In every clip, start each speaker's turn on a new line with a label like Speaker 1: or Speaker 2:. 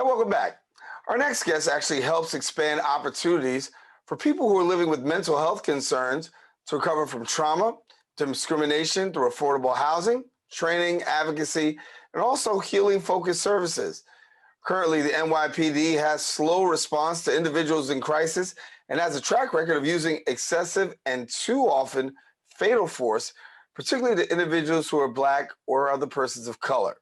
Speaker 1: And welcome back. Our next guest actually helps expand opportunities for people who are living with mental health concerns to recover from trauma, discrimination through affordable housing, training, advocacy, and also healing focused services. Currently, the NYPD has slow response to individuals in crisis and has a track record of using excessive and too often fatal force, particularly to individuals who are Black or other persons of color.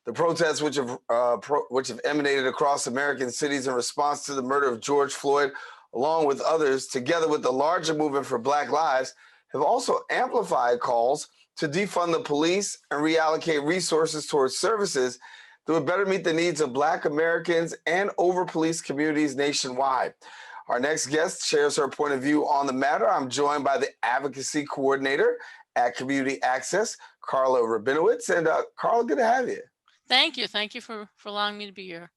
Speaker 1: The protests, which have emanated across American cities in response to the murder of George Floyd, along with others, together with the larger movement for Black lives, have also amplified calls to defund the police and reallocate resources towards services that would better meet the needs of Black Americans and over-policed communities nationwide. Our next guest shares her point of view on the matter. I'm joined by the Advocacy Coordinator at Community Access, Carla Rabinowitz. And Carla, good to have you.
Speaker 2: Thank you. Thank you for allowing me to be here.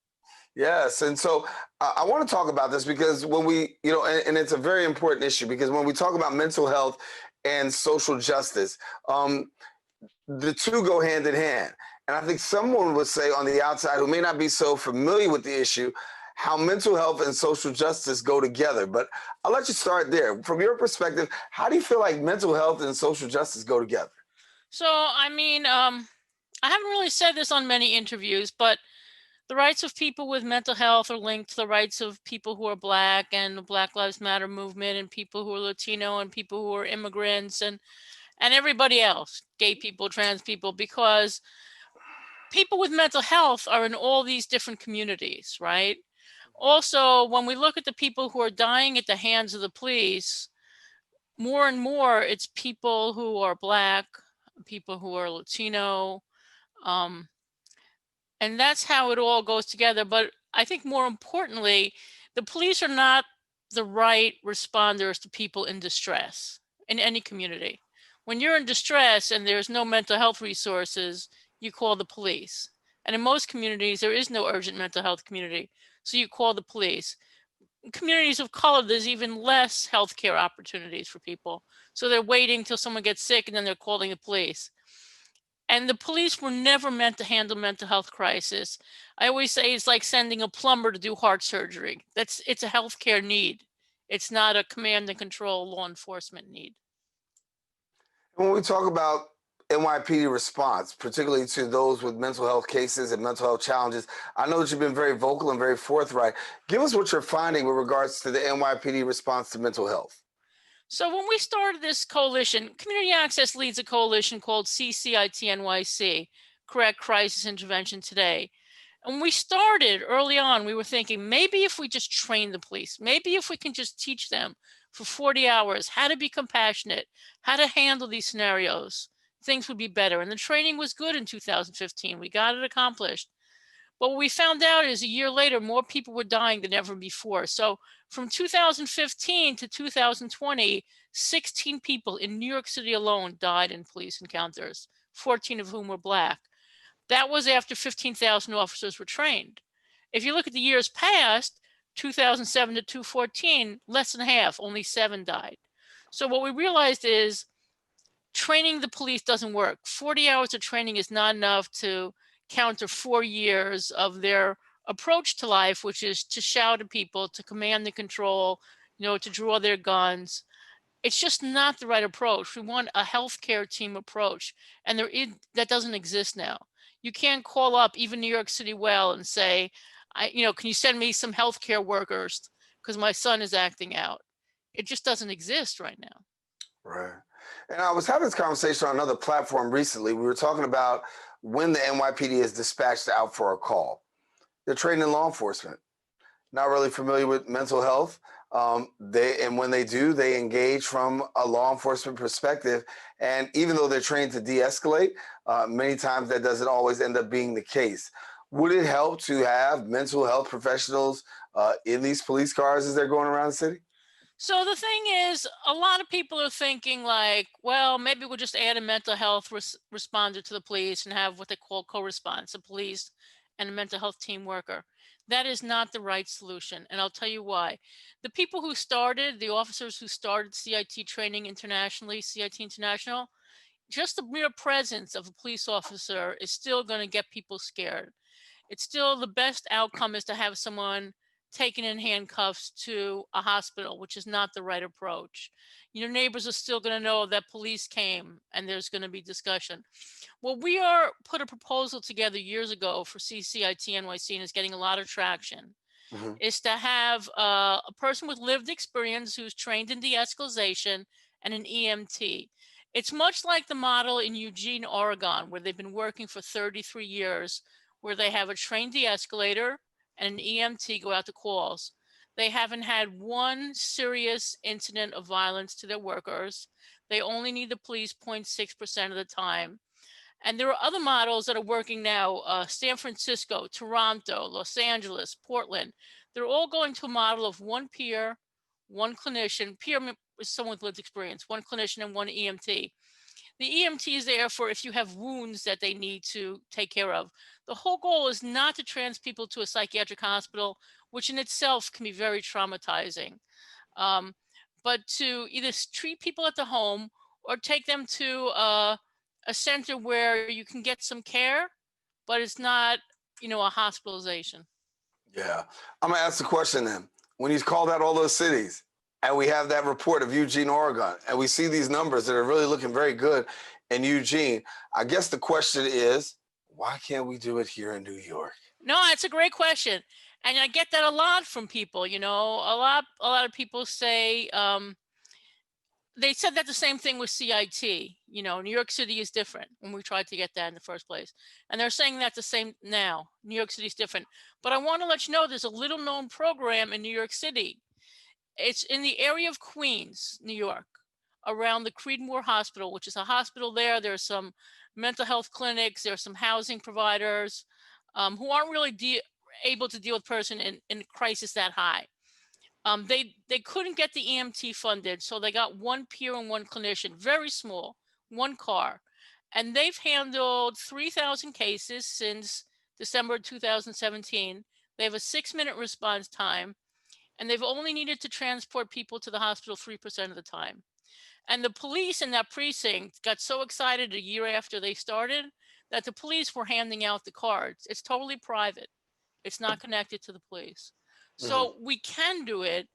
Speaker 1: Yes. And so I want to talk about this because when we, and it's a very important issue because when we talk about mental health and social justice, the two go hand in hand. And I think someone would say on the outside who may not be so familiar with the issue, how mental health and social justice go together. But I'll let you start there. From your perspective, how do you feel like mental health and social justice go together?
Speaker 2: So, I haven't really said this on many interviews, but the rights of people with mental health are linked to the rights of people who are Black and the Black Lives Matter movement and people who are Latino and people who are immigrants and everybody else, gay people, trans people, because people with mental health are in all these different communities, right? Also, when we look at the people who are dying at the hands of the police, more and more it's people who are Black, people who are Latino, um, and that's how it all goes together. But I think more importantly, the police are not the right responders to people in distress in any community. When you're in distress and there's no mental health resources, you call the police. And in most communities, there is no urgent mental health community, so you call the police. In communities of color, there's even less healthcare opportunities for people. So they're waiting till someone gets sick and then they're calling the police. And the police were never meant to handle mental health crisis. I always say it's like sending a plumber to do heart surgery. It's a healthcare need. It's not a command and control law enforcement need.
Speaker 1: When we talk about NYPD response, particularly to those with mental health cases and mental health challenges, I know that you've been very vocal and very forthright. Give us what you're finding with regards to the NYPD response to mental health.
Speaker 2: So when we started this coalition, Community Access leads a coalition called CCIT-NYC, Correct Crisis Intervention Today. And when we started early on, we were thinking maybe if we just train the police, maybe if we can just teach them for 40 hours how to be compassionate, how to handle these scenarios, things would be better. And the training was good in 2015. We got it accomplished. But what we found out is a year later, more people were dying than ever before. So from 2015 to 2020, 16 people in New York City alone died in police encounters, 14 of whom were Black. That was after 15,000 officers were trained. If you look at the years past, 2007 to 2014, less than half, only 7 died. So what we realized is training the police doesn't work. 40 hours of training is not enough to counter 4 years of their approach to life, which is to shout at people, to command and control, to draw their guns. It's just not the right approach. We want a healthcare team approach, and that doesn't exist now. You can't call up even New York City Well and say, can you send me some healthcare workers because my son is acting out? It just doesn't exist right now.
Speaker 1: Right. And I was having this conversation on another platform recently. We were talking about when the NYPD is dispatched out for a call. They're trained in law enforcement, not really familiar with mental health. And when they do, they engage from a law enforcement perspective. And even though they're trained to de-escalate, many times that doesn't always end up being the case. Would it help to have mental health professionals in these police cars as they're going around the city?
Speaker 2: So the thing is, a lot of people are thinking like, well, maybe we'll just add a mental health responder to the police and have what they call co-response, a police and a mental health team worker. That is not the right solution. And I'll tell you why. The people who started, the officers who started CIT training internationally, CIT International, just the mere presence of a police officer is still going to get people scared. it's still the best outcome is to have someone taken in handcuffs to a hospital, which is not the right approach. Your neighbors are still going to know that police came and there's going to be discussion. Well, we are put a proposal together years ago for CCIT NYC and is getting a lot of traction.
Speaker 1: Mhm.
Speaker 2: Is to have a person with lived experience who's trained in de-escalation and an EMT. It's much like the model in Eugene, Oregon, where they've been working for 33 years, where they have a trained de-escalator and an EMT go out to calls. They haven't had one serious incident of violence to their workers. They only need the police 0.6% of the time. And there are other models that are working now, San Francisco, Toronto, Los Angeles, Portland. They're all going to a model of one peer, one clinician. Peer is someone with lived experience, one clinician and one EMT. The EMT is there for if you have wounds that they need to take care of. The whole goal is not to trans people to a psychiatric hospital, which in itself can be very traumatizing, um, but to either treat people at the home or take them to a center where you can get some care, but it's not, a hospitalization.
Speaker 1: Yeah. I'm gonna ask the question then. When he's called out all those cities, and we have that report of Eugene, Oregon, and we see these numbers that are really looking very good in Eugene, I guess the question is, why can't we do it here in New York?
Speaker 2: No, it's a great question, and I get that a lot from people. A lot of people say, they said that the same thing with CIT. New York City is different when we tried to get that in the first place. And they're saying that the same now. New York City is different. But I want to let you know there's a little known program in New York City. It's in the area of Queens, New York, around the Creedmoor Hospital, which is a hospital there. There's some mental health clinics, there's some housing providers who aren't really able to deal with person in crisis that high. They couldn't get the EMT funded, so they got one peer and one clinician, very small, one car. And they've handled 3,000 cases since December 2017. They have a 6-minute response time, and they've only needed to transport people to the hospital 3% of the time. And the police in that precinct got so excited a year after they started that the police were handing out the cards. It's totally private. It's not connected to the police.
Speaker 1: Mhm.
Speaker 2: So we can do it.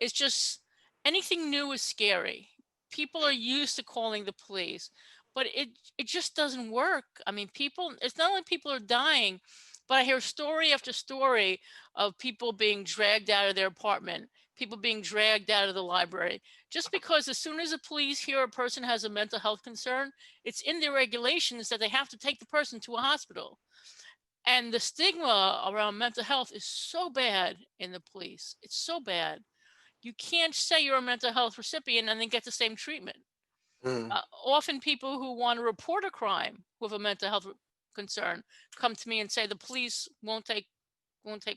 Speaker 2: It's just anything new is scary. People are used to calling the police, but it just doesn't work. I mean, it's not only people are dying, but I hear story after story of people being dragged out of their apartment, people being dragged out of the library, just because as soon as the police hear a person has a mental health concern, it's in their regulations that they have to take the person to a hospital. And the stigma around mental health is so bad in the police. It's so bad. You can't say you're a mental health recipient and then get the same treatment.
Speaker 1: Mhm.
Speaker 2: Often people who want to report a crime with a mental health concern come to me and say the police won't take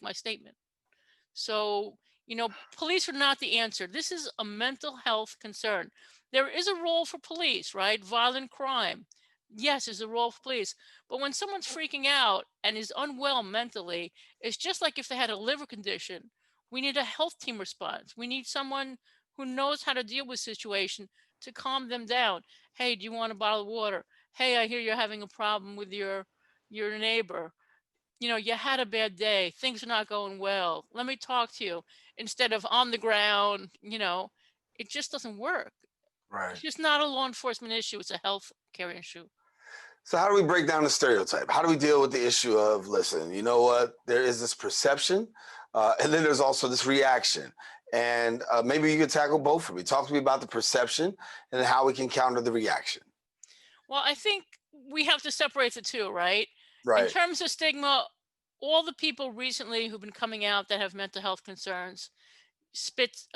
Speaker 2: my statement. So, police are not the answer. This is a mental health concern. There is a role for police, right? Violent crime. Yes, there's a role for police. But when someone's freaking out and is unwell mentally, it's just like if they had a liver condition. We need a health team response. We need someone who knows how to deal with situation to calm them down. Hey, do you want a bottle of water? Hey, I hear you're having a problem with your neighbor. You had a bad day. Things are not going well. Let me talk to you instead of on the ground. It just doesn't work.
Speaker 1: Right.
Speaker 2: It's just not a law enforcement issue. It's a health care issue.
Speaker 1: So how do we break down the stereotype? How do we deal with the issue of, listen, you know what? There is this perception, and then there's also this reaction. And maybe you could tackle both for me. Talk to me about the perception and how we can counter the reaction.
Speaker 2: Well, I think we have to separate the two, right? In
Speaker 1: Right.
Speaker 2: terms of stigma, all the people recently who've been coming out that have mental health concerns, spits,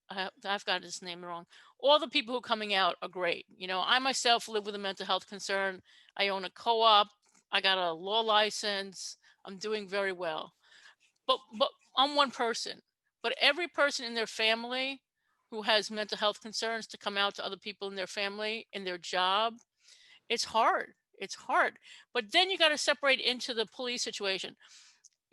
Speaker 2: I've got his name wrong. All the people who are coming out are great. I myself live with a mental health concern. I own a co-op. I got a law license. I'm doing very well. But I'm one person. But every person in their family who has mental health concerns to come out to other people in their family, in their job, it's hard. It's hard. But then you got to separate into the police situation.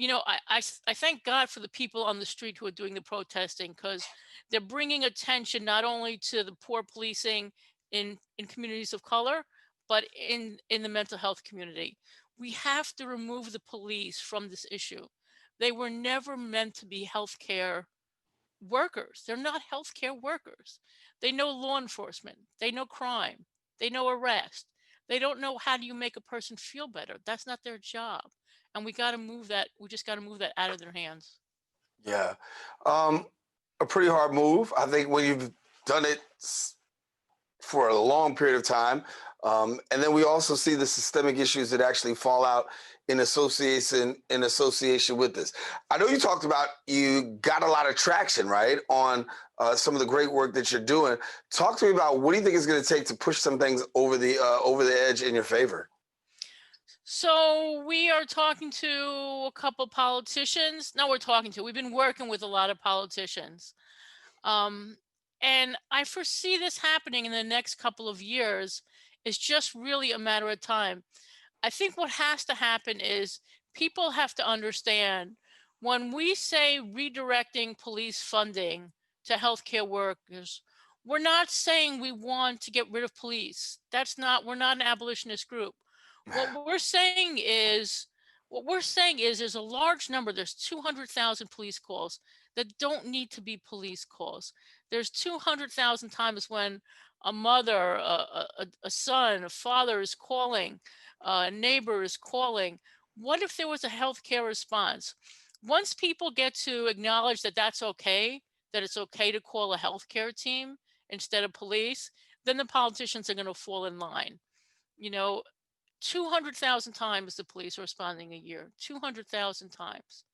Speaker 2: I thank God for the people on the street who are doing the protesting because they're bringing attention not only to the poor policing in communities of color, but in the mental health community. We have to remove the police from this issue. They were never meant to be healthcare workers. They're not healthcare workers. They know law enforcement. They know crime. They know arrest. They don't know how do you make a person feel better. That's not their job. And we got to move that. We just got to move that out of their hands.
Speaker 1: Yeah. Um, a pretty hard move. I think when you've done it for a long period of time. And then we also see the systemic issues that actually fall out in association with this. I know you talked about you got a lot of traction, right, on some of the great work that you're doing. Talk to me about what do you think it's going to take to push some things over the edge in your favor?
Speaker 2: So we are talking to a couple politicians. No, we've been working with a lot of politicians. Um, and I foresee this happening in the next couple of years. It's just really a matter of time. I think what has to happen is people have to understand when we say redirecting police funding to healthcare workers, we're not saying we want to get rid of police. We're not an abolitionist group. What we're saying is, there's a large number, there's 200,000 police calls that don't need to be police calls. There's 200,000 times when a mother, a son, a father is calling, a neighbor is calling. What if there was a healthcare response? Once people get to acknowledge that that's okay, that it's okay to call a healthcare team instead of police, then the politicians are going to fall in line. You know, 200,000 times the police are responding a year, 200,000 times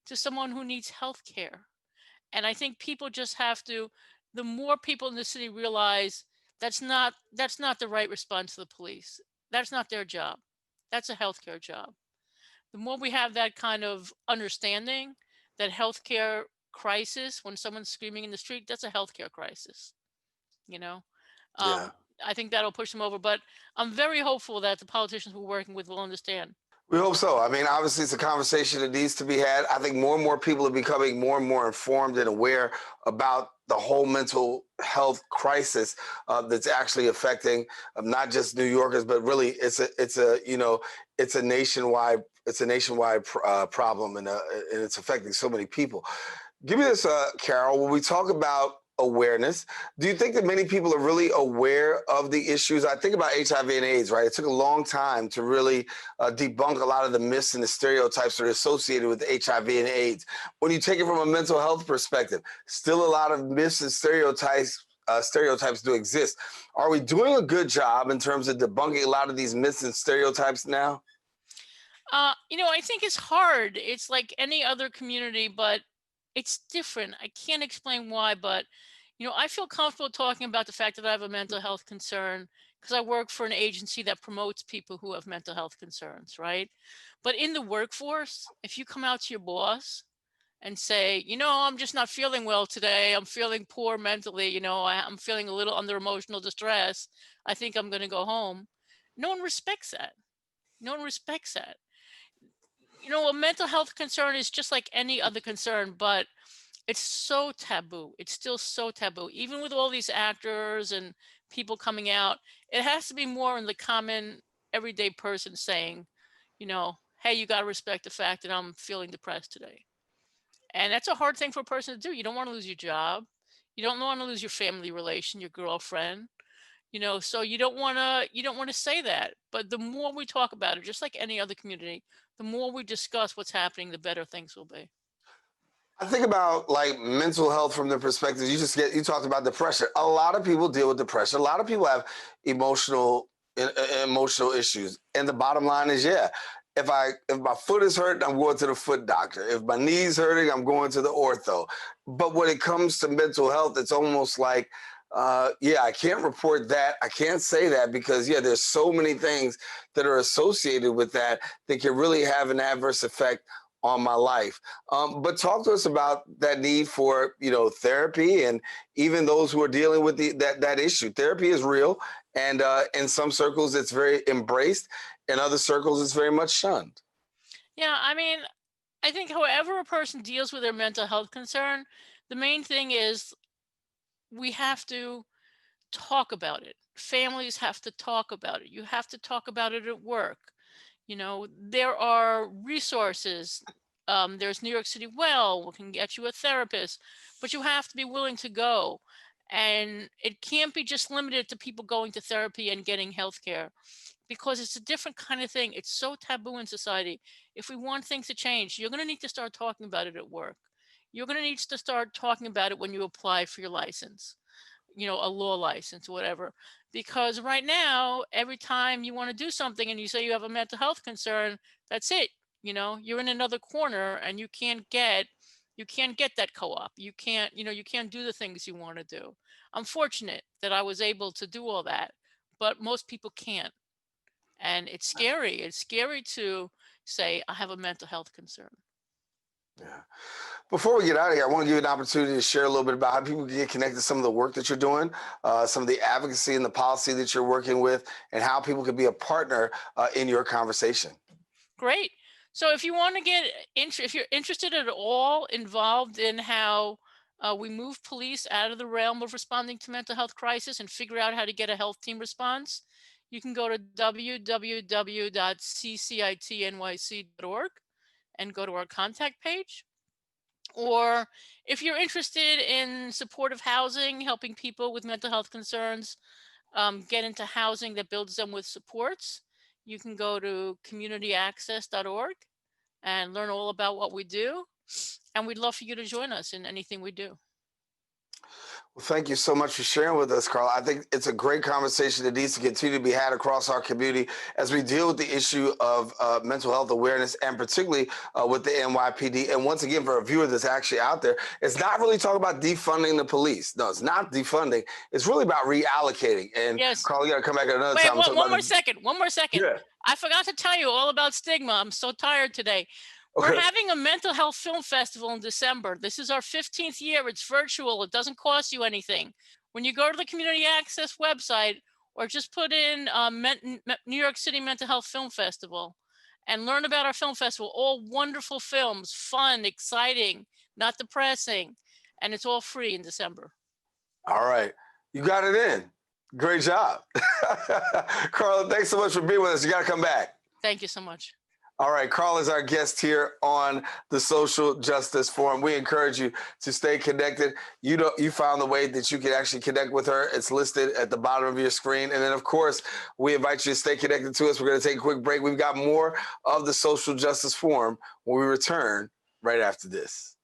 Speaker 2: to someone who needs health care. And I think people just have to, the more people in the city realize that's not the right response to the police. That's not their job. That's a healthcare job. The more we have that kind of understanding that healthcare crisis, when someone's screaming in the street, that's a healthcare crisis, you know?
Speaker 1: Yeah.
Speaker 2: Um, I think that'll push them over, but I'm very hopeful that the politicians we're working with will understand.
Speaker 1: We hope so. I mean, obviously, it's a conversation that needs to be had. I think more and more people are becoming more and more informed and aware about the whole mental health crisis that's actually affecting not just New Yorkers, but really it's a nationwide problem, and it's affecting so many people. Give me this, Carol. When we talk about awareness, do you think that many people are really aware of the issues? I think about HIV and AIDS, right? It took a long time to really debunk a lot of the myths and the stereotypes that are associated with HIV and AIDS. When you take it from a mental health perspective, still a lot of myths and stereotypes do exist. Are we doing a good job in terms of debunking a lot of these myths and stereotypes now?
Speaker 2: I think it's hard. It's like any other community, but it's different. I can't explain why, but I feel comfortable talking about the fact that I have a mental health concern because I work for an agency that promotes people who have mental health concerns, right? But in the workforce, if you come out to your boss and say, I'm just not feeling well today, I'm feeling poor mentally, I'm feeling a little under emotional distress, I think I'm going to go home. No one respects that. No one respects that. A mental health concern is just like any other concern, but it's so taboo. It's still so taboo. Even with all these actors and people coming out, it has to be more in the common everyday person saying, hey, you got to respect the fact that I'm feeling depressed today. And that's a hard thing for a person to do. You don't want to lose your job. You don't want to lose your family relation, your girlfriend, so you don't want to say that. But the more we talk about it, just like any other community, the more we discuss what's happening, the better things will be.
Speaker 1: I think about like mental health from the perspective you talked about depression. A lot of people deal with depression. A lot of people have emotional issues. And the bottom line is, yeah, if my foot is hurting, I'm going to the foot doctor. If my knee's hurting, I'm going to the ortho. But when it comes to mental health, it's almost like yeah, I can't report that. I can't say that because, yeah, there's so many things that are associated with that that can really have an adverse effect on my life. But talk to us about that need for, therapy and even those who are dealing with that issue. Therapy is real, and in some circles it's very embraced, in other circles it's very much shunned.
Speaker 2: Yeah, I mean, I think however a person deals with their mental health concern, the main thing is we have to talk about it. Families have to talk about it. You have to talk about it at work. There are resources. There's New York City Well, we can get you a therapist, but you have to be willing to go. And it can't be just limited to people going to therapy and getting health care, because it's a different kind of thing. It's so taboo in society. If we want things to change, you're going to need to start talking about it at work. You're going to need to start talking about it when you apply for your license, a law license, whatever. Because right now, every time you want to do something and you say you have a mental health concern, that's it. You're in another corner and you can't get that co-op. You can't do the things you want to do. I'm fortunate that I was able to do all that, but most people can't. And it's scary. It's scary to say, I have a mental health concern.
Speaker 1: Yeah. Before we get out of here, I want to give you an opportunity to share a little bit about how people can get connected to some of the work that you're doing, some of the advocacy and the policy that you're working with, and how people can be a partner in your conversation.
Speaker 2: Great. So if you want to if you're interested at all involved in how we move police out of the realm of responding to mental health crisis and figure out how to get a health team response, you can go to www.ccitnyc.org and go to our contact page. Or if you're interested in supportive housing, helping people with mental health concerns get into housing that builds them with supports, you can go to communityaccess.org and learn all about what we do. And we'd love for you to join us in anything we do.
Speaker 1: Well, thank you so much for sharing with us, Carla. I think it's a great conversation that needs to continue to be had across our community as we deal with the issue of mental health awareness, and particularly with the NYPD. And once again, for a viewer that's actually out there, it's not really talking about defunding the police. No, it's not defunding. It's really about reallocating. And
Speaker 2: Yes.
Speaker 1: Carla, you got to come back at another
Speaker 2: Wait,
Speaker 1: time.
Speaker 2: one more second.
Speaker 1: Yeah.
Speaker 2: I forgot to tell you all about stigma. I'm so tired today.
Speaker 1: Okay.
Speaker 2: We're having a mental health film festival in December. This is our 15th year. It's virtual. It doesn't cost you anything. When you go to the Community Access website, or just put in New York City Mental Health Film Festival and learn about our film festival, all wonderful films, fun, exciting, not depressing. And it's all free in December.
Speaker 1: All right. You got it in. Great job. Carla, thanks so much for being with us. You got to come back.
Speaker 2: Thank you so much.
Speaker 1: All right, Carla is our guest here on the Social Justice Forum. We encourage you to stay connected. You found the way that you can actually connect with her. It's listed at the bottom of your screen. And then, of course, we invite you to stay connected to us. We're going to take a quick break. We've got more of the Social Justice Forum when we return right after this.